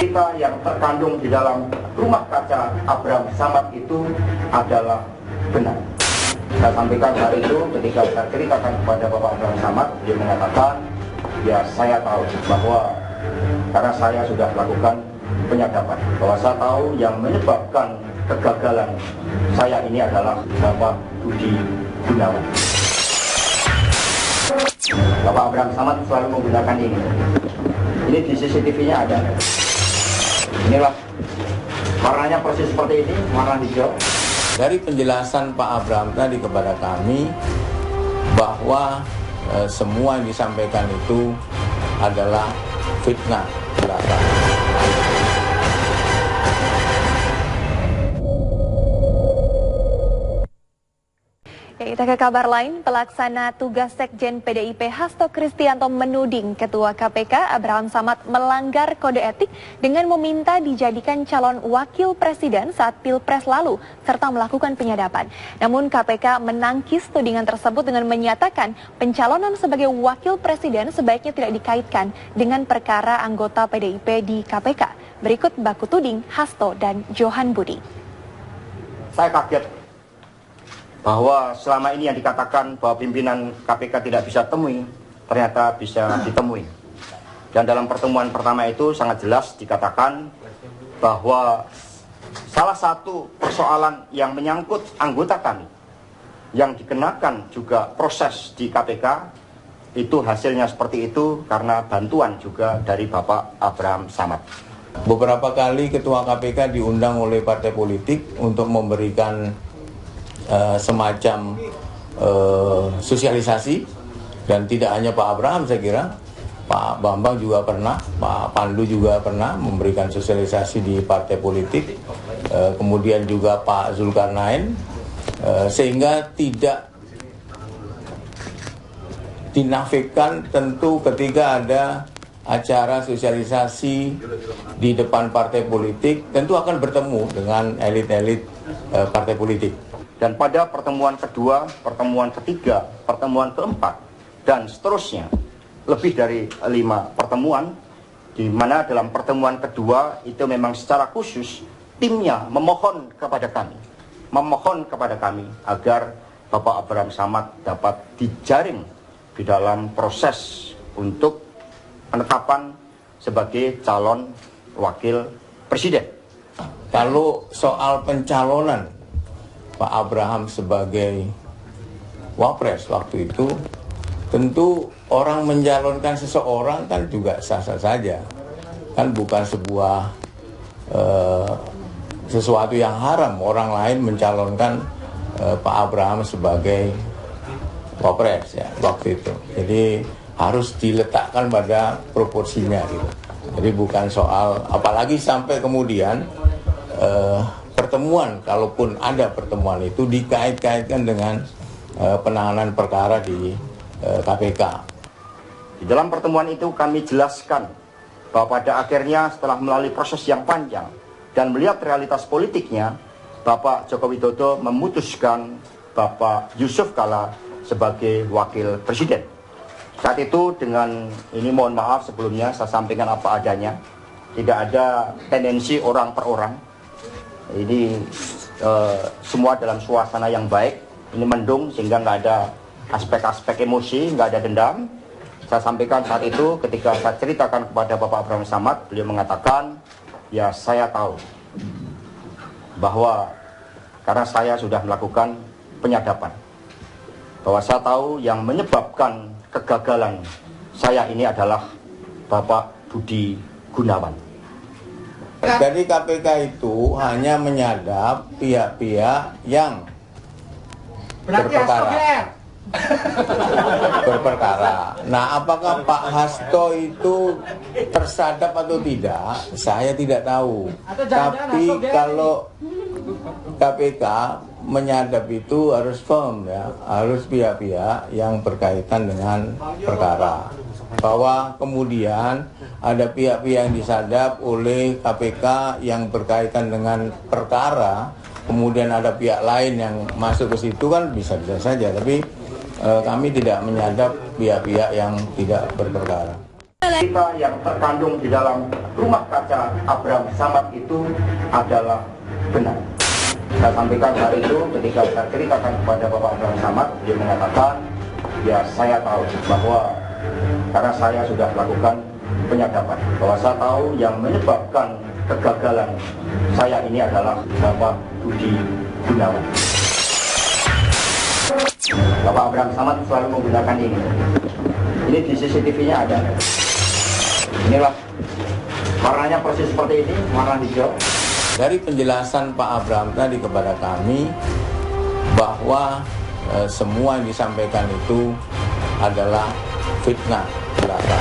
Cerita yang terkandung di dalam Rumah Kaca Abraham Samad itu adalah benar. Saya sampaikan hari itu ketika saya ceritakan kepada Bapak Abraham Samad, dia mengatakan, ya saya tahu bahwa karena saya sudah melakukan penyadapan, bahwa saya tahu yang menyebabkan kegagalan saya ini adalah Bapak Budi Gunawan. Bapak Abraham Samad selalu menggunakan ini. Ini di CCTV-nya ada. Inilah warnanya persis seperti ini, warna hijau. Dari penjelasan Pak Abraham tadi kepada kami bahwa semua yang disampaikan itu adalah fitnah belaka. Kita ke kabar lain, pelaksana tugas Sekjen PDIP Hasto Kristianto menuding Ketua KPK Abraham Samad melanggar kode etik dengan meminta dijadikan calon wakil presiden saat Pilpres lalu serta melakukan penyadapan. Namun KPK menangkis tudingan tersebut dengan menyatakan pencalonan sebagai wakil presiden sebaiknya tidak dikaitkan dengan perkara anggota PDIP di KPK. Berikut baku tuding Hasto dan Johan Budi. Saya kaget bahwa selama ini yang dikatakan bahwa pimpinan KPK tidak bisa temui, ternyata bisa ditemui. Dan dalam pertemuan pertama itu sangat jelas dikatakan bahwa salah satu persoalan yang menyangkut anggota kami, yang dikenakan juga proses di KPK, itu hasilnya seperti itu karena bantuan juga dari Bapak Abraham Samad. Beberapa kali Ketua KPK diundang oleh partai politik untuk memberikan semacam sosialisasi, dan tidak hanya Pak Abraham, saya kira Pak Bambang juga pernah, Pak Pandu juga pernah memberikan sosialisasi di partai politik, kemudian juga Pak Zulkarnain, sehingga tidak dinafikan tentu ketika ada acara sosialisasi di depan partai politik tentu akan bertemu dengan elit-elit partai politik. Dan pada pertemuan kedua, pertemuan ketiga, pertemuan keempat, dan seterusnya, lebih dari 5 pertemuan, di mana dalam pertemuan kedua itu memang secara khusus timnya memohon kepada kami agar Bapak Abraham Samad dapat dijaring di dalam proses untuk penetapan sebagai calon wakil presiden. Kalau soal pencalonan Pak Abraham sebagai wapres waktu itu, tentu orang mencalonkan seseorang kan juga sah-sah saja, kan bukan sebuah sesuatu yang haram orang lain mencalonkan Pak Abraham sebagai wapres ya waktu itu. Jadi harus diletakkan pada proporsinya gitu. Jadi bukan soal, apalagi sampai kemudian pertemuan, kalaupun ada pertemuan itu dikait-kaitkan dengan penanganan perkara di KPK. Di dalam pertemuan itu kami jelaskan bahwa pada akhirnya setelah melalui proses yang panjang dan melihat realitas politiknya, Bapak Joko Widodo memutuskan Bapak Yusuf Kala sebagai wakil presiden. Saat itu dengan ini mohon maaf sebelumnya saya sampaikan apa adanya, tidak ada tendensi orang per orang. Ini semua dalam suasana yang baik, ini mendung sehingga nggak ada aspek-aspek emosi, nggak ada dendam. Saya sampaikan saat itu ketika saya ceritakan kepada Bapak Abraham Samad, beliau mengatakan, ya saya tahu bahwa karena saya sudah melakukan penyadapan, bahwa saya tahu yang menyebabkan kegagalan saya ini adalah Bapak Budi Gunawan. Jadi KPK itu hanya menyadap pihak-pihak yang berperkara. Nah, apakah Pak Hasto itu tersadap atau tidak, saya tidak tahu. Tapi kalau KPK menyadap itu harus firm ya, harus pihak-pihak yang berkaitan dengan perkara. Bahwa kemudian ada pihak-pihak yang disadap oleh KPK yang berkaitan dengan perkara, kemudian ada pihak lain yang masuk ke situ kan bisa-bisa saja. Tapi kami tidak menyadap pihak-pihak yang tidak berperkara. Cerita yang terkandung di dalam rumah kaca Abraham Samad itu adalah benar. Saya sampaikan hari itu ketika saya ceritakan kepada Bapak Abraham Samad, dia mengatakan, ya saya tahu bahwa karena saya sudah melakukan penyadapan, bahwa saya tahu yang menyebabkan kegagalan saya ini adalah Bapak Budi Gunawan. Bapak Abraham Samad selalu menggunakan ini. Ini di CCTV-nya ada. Inilah warnanya persis seperti ini, warna hijau. Dari penjelasan Pak Abraham tadi kepada kami bahwa semua yang disampaikan itu adalah fitnah belaka.